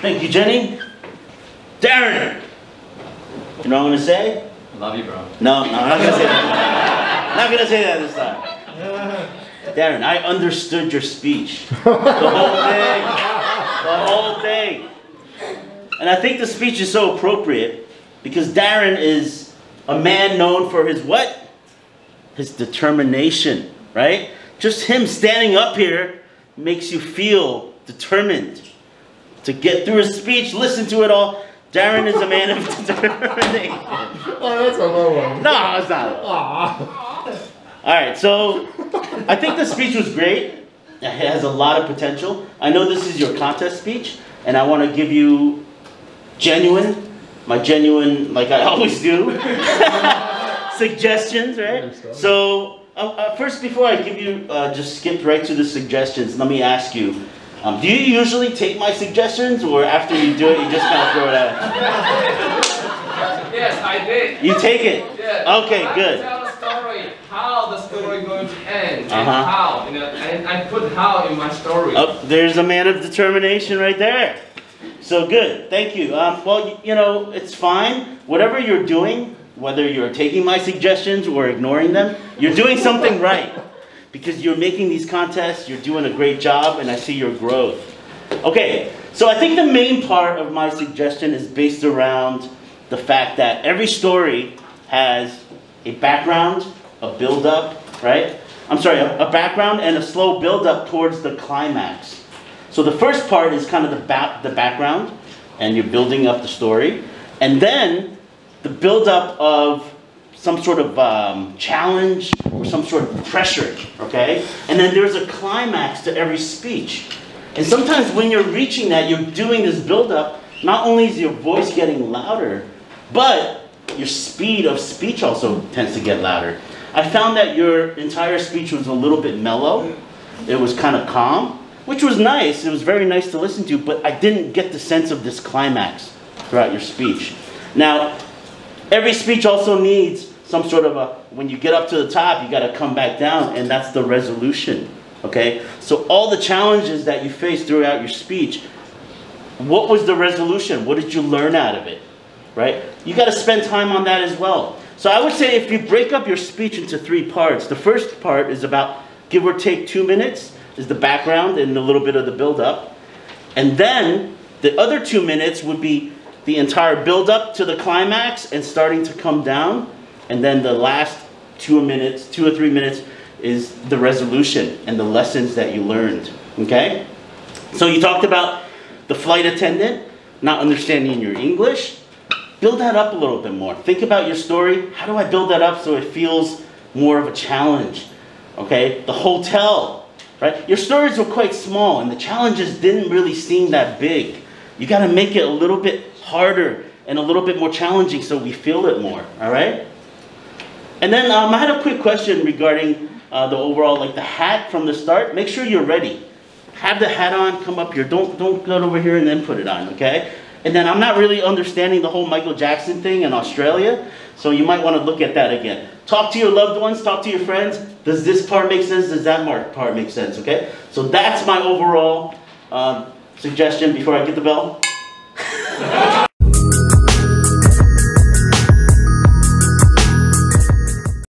Thank you, Jenny. Darren! You know what I'm going to say? I love you, bro. No, I'm not going to say that. Not going to say that this time. Darren, I understood your speech. The whole thing. The whole thing. And I think the speech is so appropriate because Darren is a man known for his what? His determination, right? Just him standing up here makes you feel determined to get through his speech, listen to it all. Darren is a man of determination. Oh, that's a low one. No, it's not. All right, so I think the speech was great. It has a lot of potential. I know this is your contest speech, and I want to give you my genuine, like I always do, suggestions, right? So first, before I give you, just skip right to the suggestions, let me ask you, do you usually take my suggestions, or after you do it, you just kind of throw it out? Yes, I did. You take it? Yes. Okay, good. I tell the story, how the story is going to end, and how, and I put how in my story. Oh, there's a man of determination right there. So good, thank you. Well, you know, it's fine. Whatever you're doing, whether you're taking my suggestions or ignoring them, you're doing something right. Because you're making these contests, you're doing a great job, and I see your growth. Okay, so I think the main part of my suggestion is based around the fact that every story has a background, a build-up, right? I'm sorry, a background and a slow build-up towards the climax. So the first part is kind of the background, and you're building up the story. And then the build-up of some sort of challenge or some sort of pressure, okay? And then there's a climax to every speech. And sometimes when you're reaching that, you're doing this build-up, not only is your voice getting louder, but your speed of speech also tends to get louder. I found that your entire speech was a little bit mellow. It was kind of calm, which was nice. It was very nice to listen to, but I didn't get the sense of this climax throughout your speech. Now, every speech also needs some sort of when you get up to the top, you got to come back down, and that's the resolution, okay? So all the challenges that you face throughout your speech, what was the resolution? What did you learn out of it, right? You got to spend time on that as well. So I would say if you break up your speech into 3 parts, the first part is about, give or take 2 minutes, is the background and a little bit of the build-up. And then the other 2 minutes would be the entire build-up to the climax and starting to come down. And then the last 2 or 3 minutes is the resolution and the lessons that you learned, okay? So you talked about the flight attendant, not understanding your English. Build that up a little bit more. Think about your story. How do I build that up so it feels more of a challenge, okay? The hotel, right? Your stories were quite small and the challenges didn't really seem that big. You gotta make it a little bit harder and a little bit more challenging so we feel it more, all right? And then I had a quick question regarding the overall, like the hat from the start. Make sure you're ready. Have the hat on, come up here. Don't go over here and then put it on, okay? And then I'm not really understanding the whole Michael Jackson thing in Australia, so you might want to look at that again. Talk to your loved ones, talk to your friends. Does this part make sense? Does that part make sense, okay? So that's my overall suggestion before I get the bell.